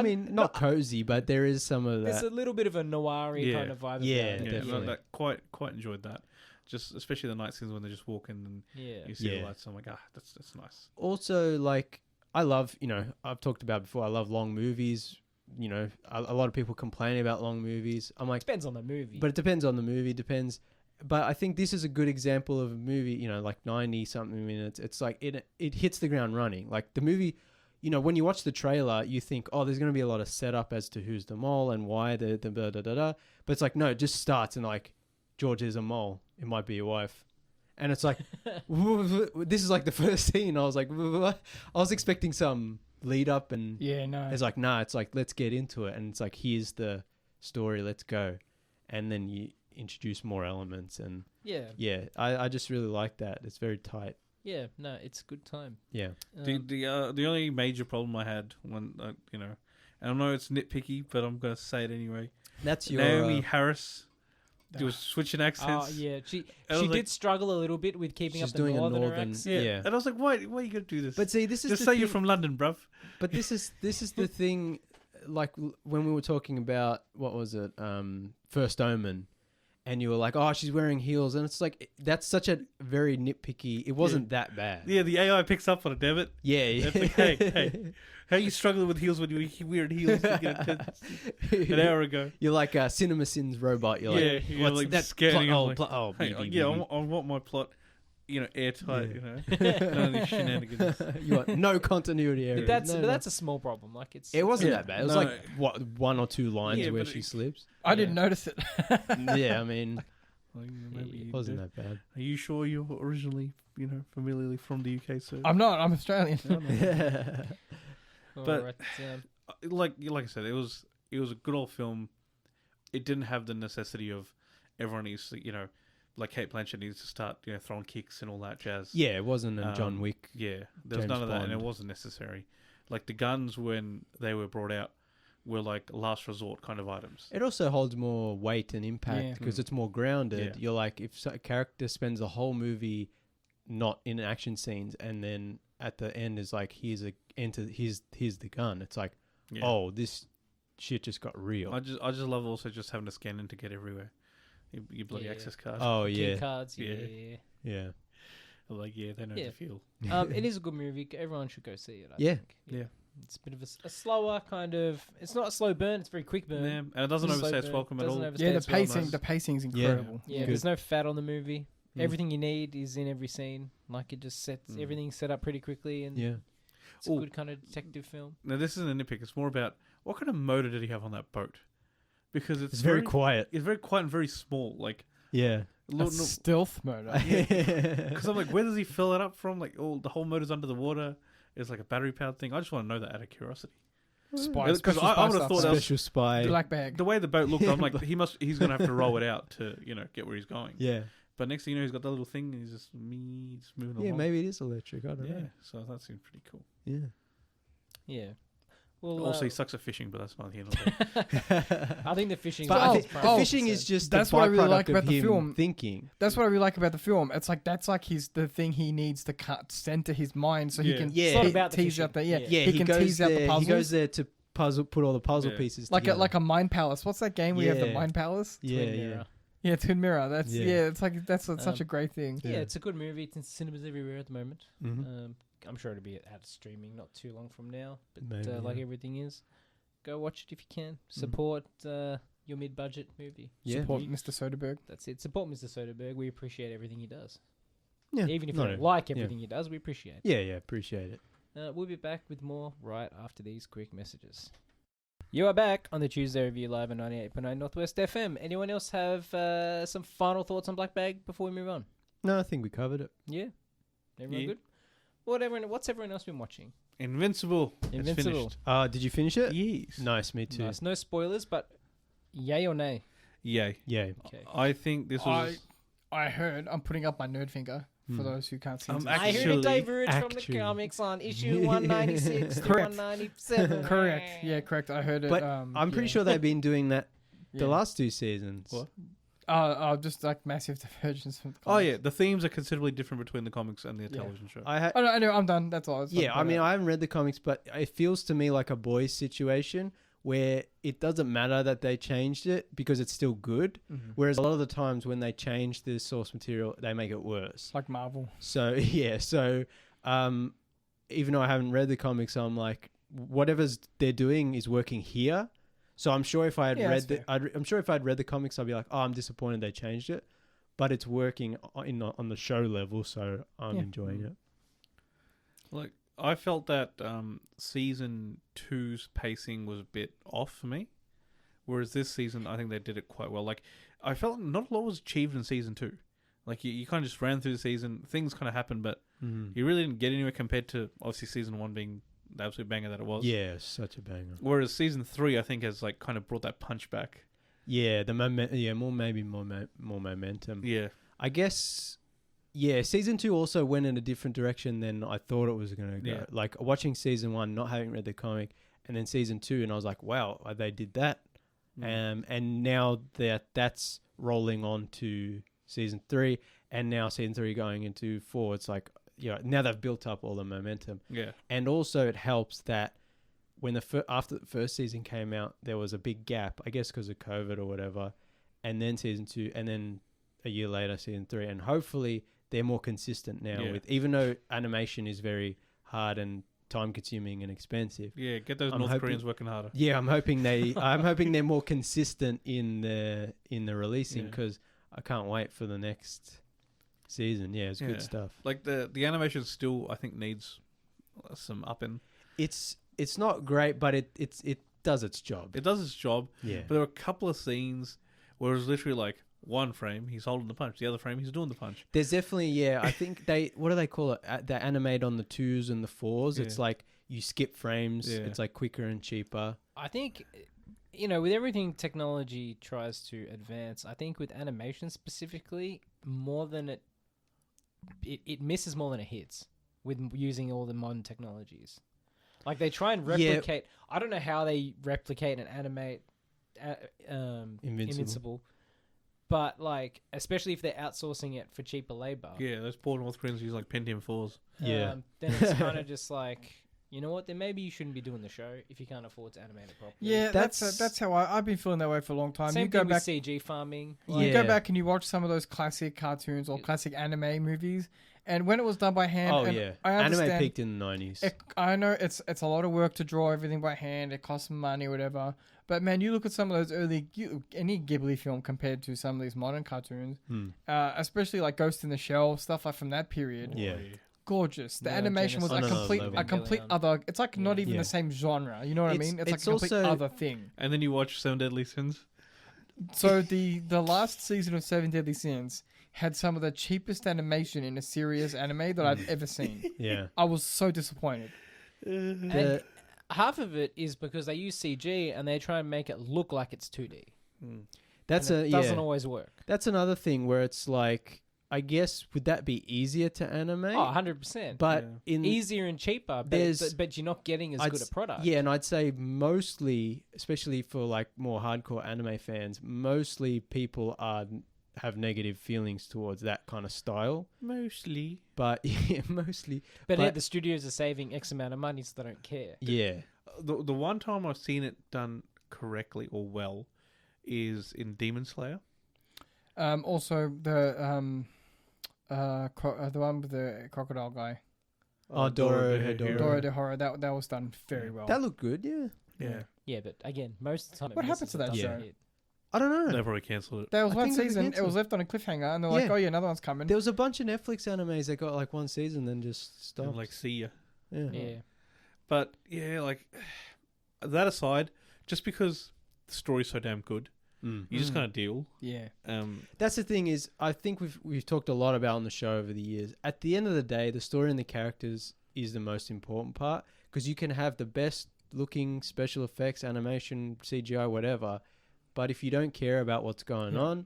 not cozy, but there is some of that. There's a little bit of a noir-y kind of vibe about it. Yeah, definitely. That quite enjoyed that. Just especially the night scenes when they're just walking and you see the lights. I'm like, that's nice. Also, like, I love, you know, I've talked about before, I love long movies. You know, a lot of people complain about long movies. I'm like, depends on the movie. But it depends on the movie. But I think this is a good example of a movie, you know, like 90 something minutes. It's like it hits the ground running. Like the movie, you know, when you watch the trailer, you think, oh, there's going to be a lot of setup as to who's the mole and why the blah, da, da, da. But it's like, no, it just starts and like, George is a mole. It might be your wife. And it's like, this is like the first scene. I was like, I was expecting some lead up and it's like, nah, it's like, let's get into it. And it's like, here's the story, let's go. And then you introduce more elements and I just really like that. It's very tight. Yeah, no, it's a good time. Yeah. The only major problem I had when you know, and I know it's nitpicky, but I'm gonna say it anyway. That's your Naomi Harris. She was switching accents. Oh yeah, she did struggle a little bit with keeping up the northern accent. Yeah, and I was like, why are you gonna do this? But see, this is just say you're from London, bruv. But this is the thing. Like when we were talking about what was it, First Omen. And you were like, oh, she's wearing heels. And it's like, that's such a very nitpicky. It wasn't that bad. Yeah, the AI picks up on it, damn it. Yeah. It's like, hey, how are you struggling with heels when you weird heels an hour ago? You're like a CinemaSins robot. You're like, you're like that scanning. I want my plot, you know, airtight, you know. None of these shenanigans. You want no continuity errors. But that's a small problem. Like it wasn't that bad. It was like, what, 1 or 2 lines where she slips. I didn't notice it. Yeah, I mean, maybe it wasn't that bad. Are you sure you're originally, you know, familiarly from the UK, sir? I'm not. I'm Australian. But like I said, it was a good old film. It didn't have the necessity of everyone needs to, you know, like Cate Blanchett needs to start, you know, throwing kicks and all that jazz. Yeah, it wasn't a John Wick. Yeah, there was none of that, and it wasn't necessary. Like the guns when they were brought out were like last resort kind of items. It also holds more weight and impact because it's more grounded. Yeah. You're like, if a character spends the whole movie not in action scenes, and then at the end is like, here's the gun. It's like, oh, this shit just got real. I just love also just having to scan in to get everywhere. Your bloody access card. Oh yeah, key cards. Yeah. Like they know the feel. It is a good movie. Everyone should go see it. I think. Yeah. It's a bit of a slower kind of. It's not a slow burn. It's a very quick burn. Yeah, and it doesn't overstay its welcome at all. Yeah, the pacing's incredible. Yeah, there's no fat on the movie. Everything you need is in every scene. Like it just sets everything set up pretty quickly, and it's a good kind of detective film. Now this isn't a nitpick. It's more about what kind of motor did he have on that boat? Because it's very quiet. It's very quiet and very small. Like stealth motor. Because I'm like, where does he fill it up from? Like the whole motor's under the water. It's like a battery powered thing. I just want to know that out of curiosity. Spy. Because I would have thought that was Special spy. black bag. the way the boat looked. I'm like, he's gonna have to roll it out to get where he's going. Yeah. But next thing you know, he's got that little thing, and he's just moving Yeah, along. maybe it is electric. I don't know. So that seems pretty cool. Yeah. Yeah. Well, Also, he sucks at fishing, but that's not the end of it. I think the fishing. But I think Oh, the fishing is just that's the what I really byproduct like about of the him film. thinking. That's what I really like about the film. It's like that's like the thing he needs to center his mind so he Yeah. can Yeah. It's not about the tease fishing. out the Yeah. Yeah, he can goes tease out the there. He puzzles. goes there to put all the puzzle Yeah. pieces like together. a mind palace. What's that game where you have the Yeah. mind palace? yeah, Twin yeah. Mirror. Yeah, Twin Mirror. That's Yeah. it's like that's such a great thing. Yeah, Yeah. it's a good movie. It's in cinemas everywhere at the moment. Mhm. I'm sure it'll be out streaming not too long from now. But Maybe, like yeah. everything is, go watch it if you can. Support your mid-budget movie. Yeah. Support Mr. Soderbergh. That's it. Support Mr. Soderbergh. We appreciate everything he does. Yeah. Even if you No, don't no. like Yeah. everything he does, we appreciate it. Yeah, appreciate it. We'll be back with more right after these quick messages. You are back on the Tuesday Review Live on 98.9 Northwest FM. Anyone else have some final thoughts on Black Bag before we move on? No, I think we covered it. Yeah? Everyone Yeah. good? What's everyone else been watching? Invincible. It's Invincible. finished. Did you finish it? Yes. Nice, me too. Nice. No spoilers, but yay or nay? Yay. Yeah. Okay. I think this was. I heard. I'm putting up my nerd finger for Hmm. those who can't see. I'm this. I heard a Actually- diverge from the actually. comics on issue 196 to Correct. 197. Correct. Yeah, correct. I heard it. But I'm pretty sure they've been doing that the last 2 seasons. What? Just like massive divergence from the Oh comics. yeah, the themes are considerably different between the comics and the television show. I Oh, no, I know. I'm done. That's all. Yeah, I mean, I haven't read the comics, but it feels to me like a boys' situation where it doesn't matter that they changed it because it's still good. Mhm. Whereas a lot of the times when they change the source material, they make it worse. like Marvel. So yeah, even though I haven't read the comics, I'm like, whatever's they're doing is working here. So I'm sure if I had Yeah, read that's I'm sure if I'd read the comics, I'd be like, oh, I'm disappointed they changed it, but it's working on the show level, so I'm enjoying it. Like I felt that season 2's pacing was a bit off for me, whereas this season I think they did it quite well. Like I felt not a lot was achieved in season 2. Like you kind of just ran through the season, things kind of happened, but you really didn't get anywhere compared to obviously season 1 being the absolute banger that it was. Yeah, such a banger. Whereas season 3 I think has like kind of brought that punch back. Yeah, the more momentum. Yeah. I guess. Yeah, season 2 also went in a different direction than I thought it was gonna go. Yeah. Like watching season 1, not having read the comic, and then season 2, and I was like, wow, they did that. And now that's rolling on to season 3, and now season 3 going into 4. It's like, now they've built up all the momentum. Yeah. And also it helps that when after the first season came out, there was a big gap, I guess because of COVID or whatever, and then season 2, and then a year later season 3, and hopefully they're more consistent now with, even though animation is very hard and time consuming and expensive. Yeah, get those North Koreans working harder. Yeah, I'm hoping they're more consistent in the releasing, because I can't wait for the next season. Yeah, it's good stuff. Like the animation still I think needs some upping. It's not great, but it does its job. It does its job. Yeah. But there were a couple of scenes where it was literally like one frame he's holding the punch, the other frame he's doing the punch. There's definitely, I think what do they call it? They animate on the 2s and the 4s. Yeah. It's like you skip frames. Yeah. It's like quicker and cheaper. I think, with everything technology tries to advance, I think with animation specifically, more than it misses more than it hits with using all the modern technologies. Like they try and replicate. I don't know how they replicate and animate Invincible. But like, especially if they're outsourcing it for cheaper labor. Yeah, those poor North Koreans use like Pentium 4s. Then it's kind of just like, you know what? Then maybe you shouldn't be doing the show if you can't afford to animate it properly. Yeah, that's how I've been feeling that way for a long time. Same you go thing back with CG farming. You go back and you watch some of those classic cartoons or classic anime movies, and when it was done by hand, I understand, anime peaked in the 90s. I know it's a lot of work to draw everything by hand. It costs money, whatever. But man, you look at some of those any Ghibli film compared to some of these modern cartoons, especially like Ghost in the Shell, stuff like from that period. Yeah. Gorgeous. The animation was a complete other. It's like not even the same genre. You know what I mean? It's like a complete other thing. And then you watch Seven Deadly Sins. So the last season of Seven Deadly Sins had some of the cheapest animation in a serious anime that I've ever seen. Yeah. I was so disappointed. half of it is because they use CG and they try and make it look like it's 2D. Doesn't always work. That's another thing where it's like, I guess, would that be easier to animate? Oh, 100%. But easier and cheaper, but you're not getting as good a product. Yeah, and I'd say mostly, especially for like more hardcore anime fans, mostly people have negative feelings towards that kind of style. Mostly. But yeah, mostly. But yet the studios are saving X amount of money, so they don't care. Yeah. The one time I've seen it done correctly or well is in Demon Slayer. Also the one with the crocodile guy. Dorohedoro. That was done very well. That looked good, yeah. Yeah. Yeah, but again, most of the time, What happened to that show? I don't know. They probably cancelled it. There was I one think it was season, it was cancelled. left on a cliffhanger, and they're like, Yeah. oh yeah, another one's coming. There was a bunch of Netflix animes that got like one season, then just stopped. And like, see ya. Yeah. Yeah. But yeah, like that aside, just because the story's so damn good, you just kind of deal. Yeah. That's the thing is, I think we've talked a lot about on the show over the years. At the end of the day, the story and the characters is the most important part, because you can have the best looking special effects, animation, CGI, whatever, but if you don't care about what's going on,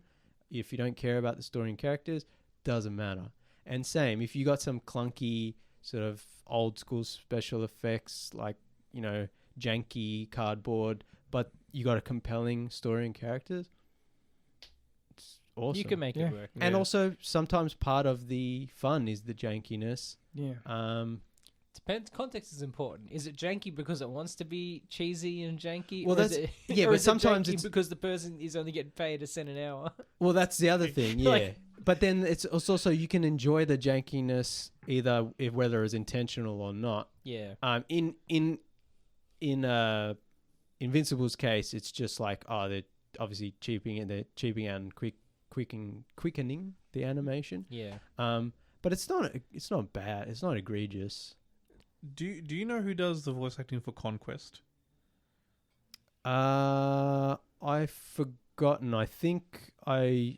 if you don't care about the story and characters, doesn't matter. And same, if you got some clunky sort of old school special effects, like, you know, janky cardboard, but you got a compelling story and characters, it's awesome. You can make it work. And also, sometimes part of the fun is the jankiness. Yeah. Depends. Context is important. Is it janky because it wants to be cheesy and janky? Well, or that's is it, yeah, or but is it sometimes janky it's because the person is only getting paid $1 an hour. Well, that's the other thing, yeah. Like- But then it's also you can enjoy the jankiness either whether it's intentional or not. Yeah. In Invincible's case, it's just like, oh, they're obviously cheaping and quickening the animation. Yeah. But it's not bad. It's not egregious. Do you know who does the voice acting for Conquest? I've forgotten. I think I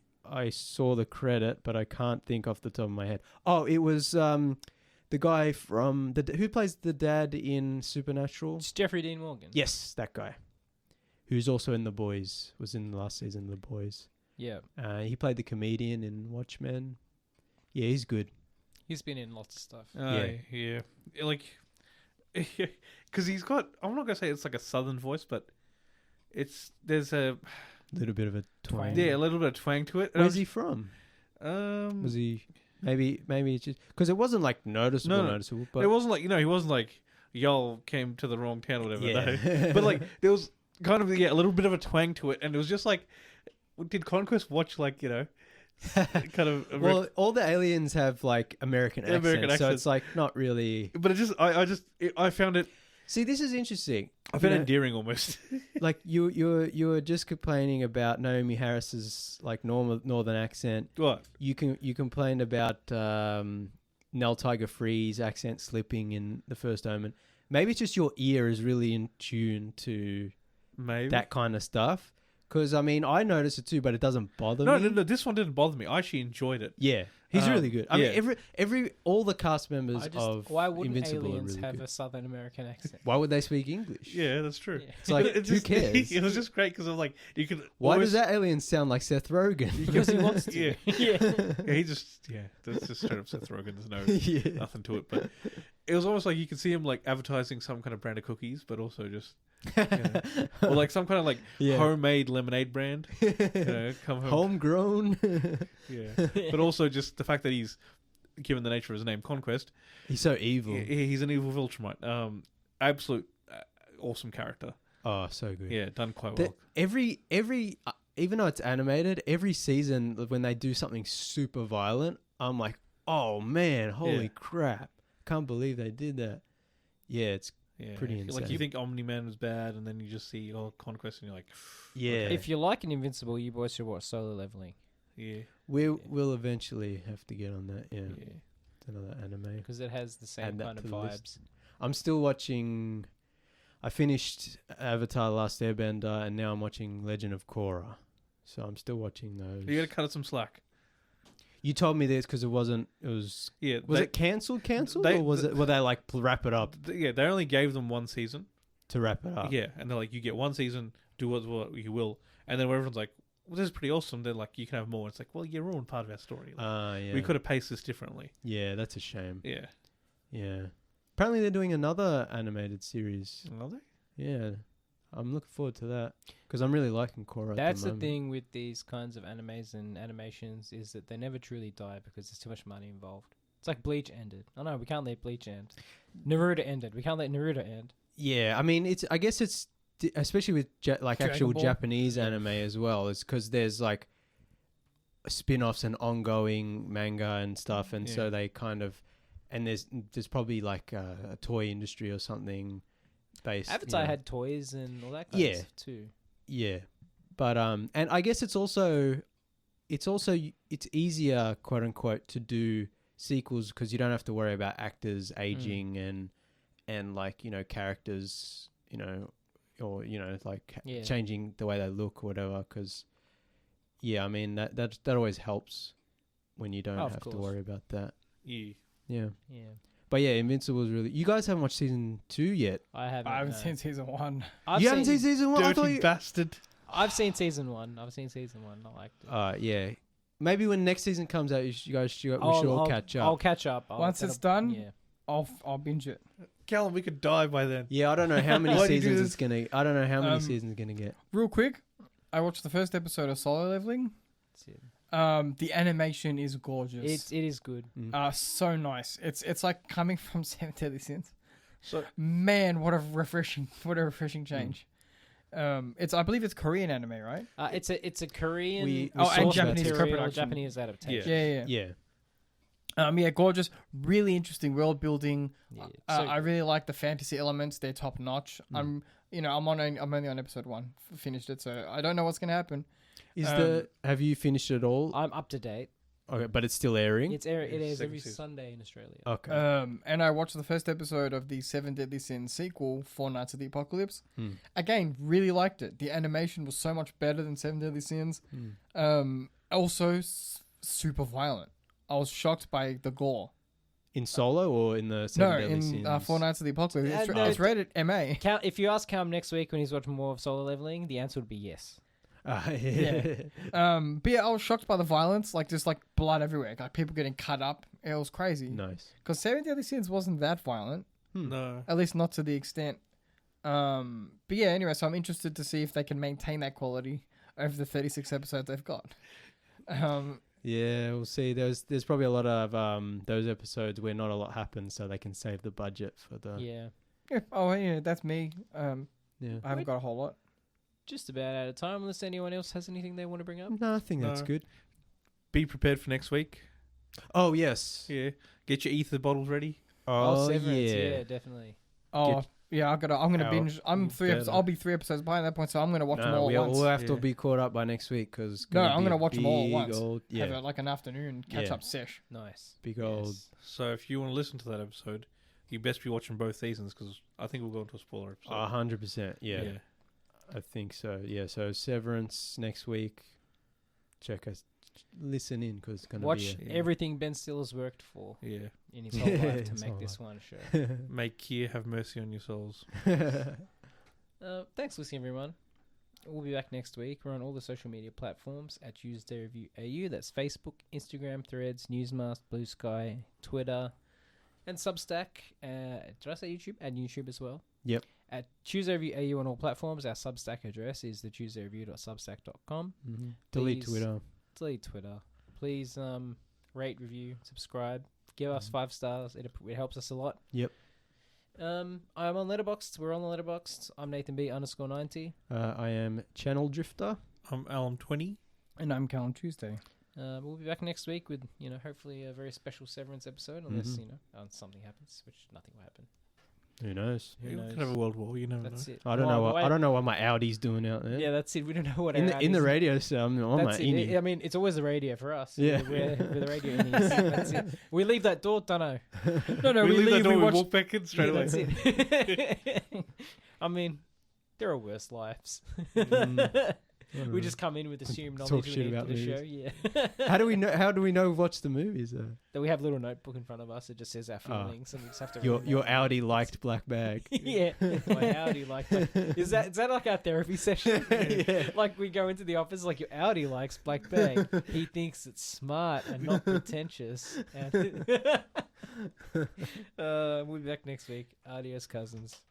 saw the credit, but I can't think off the top of my head. Oh, it was the guy from who plays the dad in Supernatural. It's Jeffrey Dean Morgan. Yes, that guy, who's also in The Boys. Was in the last season of The Boys. Yeah. He played the comedian in Watchmen. Yeah, he's good. He's been in lots of stuff. Yeah. Like, because he's got, I'm not going to say it's like a southern voice, but there's a Little bit of a twang. yeah, a little bit of twang to it. Where's he from? Was Was he maybe it's just because it wasn't like noticeable, but it wasn't like, he wasn't like y'all came to the wrong town or whatever. Yeah. No. But like there was kind of a little bit of a twang to it, and it was just like, did Conquest watch like kind of well, all the aliens have like American accents, so it's like not really. But it just I found it. See, this is interesting. I found it endearing almost. Like you were just complaining about Naomi Harris's like northern accent. What? You complained about Nell Tiger Free's accent slipping in The First Omen. Maybe it's just your ear is really in tune to that kind of stuff. Because I mean, I noticed it too, but it doesn't bother me. No, this one didn't bother me. I actually enjoyed it. Yeah, he's really good. I mean, all the cast members of why wouldn't Invincible aliens are really have good. a Southern American accent? Why would they speak English? Yeah, that's true. Yeah. It's like, It who just- cares? It was just great because I'm like, you could. Why always, does that alien sound like Seth Rogen? Because he wants to. Yeah. Yeah. he just that's just straight up Seth Rogen. There's no Yeah. nothing to it, but it was almost like you could see him like advertising some kind of brand of cookies, but also just or like some kind of like homemade lemonade brand. Come home. Homegrown. Yeah, but also just the fact that he's given the nature of his name, Conquest. He's so evil. He's an evil Viltrumite. Absolute awesome character. Oh, so good. Yeah, done quite well. Every even though it's animated, every season when they do something super violent, I'm like, oh man, holy crap! Can't believe they did that. Yeah, it's pretty insane. Like you think Omni-Man was bad, and then you just see Conquest, and you're like, yeah. If you like an Invincible, you boys should watch Solo Leveling. yeah. We'll eventually have to get on that. Yeah, Yeah. it's another anime. Because it has the same Add that kind of to the list. vibes. I'm still watching. I finished Avatar: The Last Airbender, and now I'm watching Legend of Korra. So I'm still watching those. You got to cut it some slack. You told me this because it wasn't. It was. Yeah. Was it cancelled, or was it? Were they like wrap it up? They only gave them one season. to wrap it up. Yeah, and they're like, you get one season, do what you will, and then when everyone's like, well, this is pretty awesome. They're like, you can have more. It's like, well, you ruined part of our story. Like, Yeah. we could have paced this differently. Yeah, that's a shame. Yeah. Yeah. Apparently they're doing another animated series. Are they? Yeah. I'm looking forward to that because I'm really liking Korra. That's at the the moment. thing with these kinds of animes and animations is that they never truly die because there's too much money involved. It's like Bleach ended. Oh no, we can't let Bleach end. Naruto ended. We can't let Naruto end. Yeah, I mean, I guess it's especially with like Dragon actual Ball. Japanese anime as well. It's because there's like spin-offs and ongoing manga and stuff, and so they kind of and there's probably like a toy industry or something based. Avatar had toys and all that kind of stuff too. Yeah, but and I guess it's easier, quote unquote, to do sequels because you don't have to worry about actors aging and like, you know, characters, you know, or, you know, like changing the way they look or whatever. Because I mean that always helps when you don't have to worry about that. Yeah. But yeah, Invincible is really. You guys haven't watched season 2 yet. I haven't. I haven't seen season 1. You haven't seen season 1? I thought Dirty bastard. I've seen season 1. I liked it. Yeah. Maybe when next season comes out, we should all catch up. I'll catch up. Once it's done, I'll binge it. Callum, we could die by then. Yeah, I don't know how many Why do you do seasons this? it's gonna. I don't know how many seasons it's gonna get. Real quick, I watched the first episode of Solo Leveling. That's it. The animation is gorgeous. It is good. So nice. It's like coming from Seven Deadly Sins. So man, what a refreshing change. I believe it's Korean anime, right? It's a Korean. We and saw Japanese that. co-production. Japanese adaptation. Yeah. Yeah. Gorgeous, really interesting world building. Yeah, I really like the fantasy elements; they're top notch. I'm only on episode 1, finished it, so I don't know what's gonna happen. Have you finished it all? I'm up to date. Okay, but it's still airing. It airs every season. Sunday in Australia. Okay. And I watched the first episode of the Seven Deadly Sins sequel, Four Nights of the Apocalypse. Again, really liked it. The animation was so much better than Seven Deadly Sins. Also, super violent. I was shocked by the gore. In Solo or in the Seven Deadly Sins? Four Nights of the Apocalypse. No, it's rated MA. If you ask Cam next week when he's watching more of Solo Leveling, the answer would be yes. Yeah. But yeah, I was shocked by the violence, like just like blood everywhere, like people getting cut up. It was crazy. Nice. Because Seven Deadly Sins wasn't that violent, No. at least not to the extent. But yeah, anyway, so I'm interested to see if they can maintain that quality over the 36 episodes they've got. Yeah, we'll see. There's probably a lot of those episodes where not a lot happens, so they can save the budget for the. Yeah. Oh yeah, that's me. Yeah. I haven't got a whole lot. Just about out of time, unless anyone else has anything they want to bring up. No, I think that's No. good. Be prepared for next week. Oh yes. Yeah. Get your ether bottles ready. Oh Severance, yeah. definitely. Oh Get yeah, I'm gonna out binge. I'm 3 episodes. better. I'll be 3 episodes behind at that point, so I'm gonna watch them all at once. We'll have to Yeah. be caught up by next week because. No, I'm gonna watch them all at once. Yeah. Have like an afternoon catch Yeah. up sesh. Nice. Big old. So if you want to listen to that episode, you best be watching both seasons because I think we'll go into a spoiler episode. 100%. Yeah. I think so. Yeah. So Severance next week. Check us. Listen in because it's gonna Watch be. everything Ben Stiller's worked for Yeah. in his whole life to His make whole this one show. May Kier have mercy on your souls. Thanks for listening, everyone. We'll be back next week. We're on all the social media platforms at Tuesday Review AU. That's Facebook, Instagram, Threads, Newsmast, Blue Sky, Twitter, and Substack. Did I say YouTube? And YouTube as well. Yep. At Tuesday Review AU on all platforms. Our Substack address is thetuesdayreview.substack.com. Delete Please- Twitter. Delete Twitter. Please rate, review, subscribe. Give us 5 stars. It helps us a lot. Yep. I'm on Letterboxd. We're on the Letterboxd. I'm Nathan B _90. I am Channeldrifter. I'm Alum 20. And I'm Callum Tuesday. We'll be back next week with, hopefully a very special Severance episode, unless, something happens, which nothing will happen. Who knows? Who You knows? could have a world war. You never That's know. it. I don't know what I don't know what my Audi's doing out there. Yeah, that's it. We don't know what in our the Audis- radio, so I'm on my That's it. innie. I mean, it's always the radio for us. Yeah. We're the radio innies. That's it. We leave that door, don't know. No, we leave that door, we watch. walk back in straight away. That's it. I mean, there are worse lives. We just come in with assumed Talk knowledge shit we need about for the movies. show. Yeah. How do we know? How do we know we've watched the movies? That we have a little notebook in front of us that just says our feelings, and we just have to. Your Audi liked Black Bag. Yeah, my Audi liked. Is that like our therapy session? Yeah. Like we go into the office, like your Audi likes Black Bag. He thinks it's smart and not pretentious. And we'll be back next week. Adios, cousins.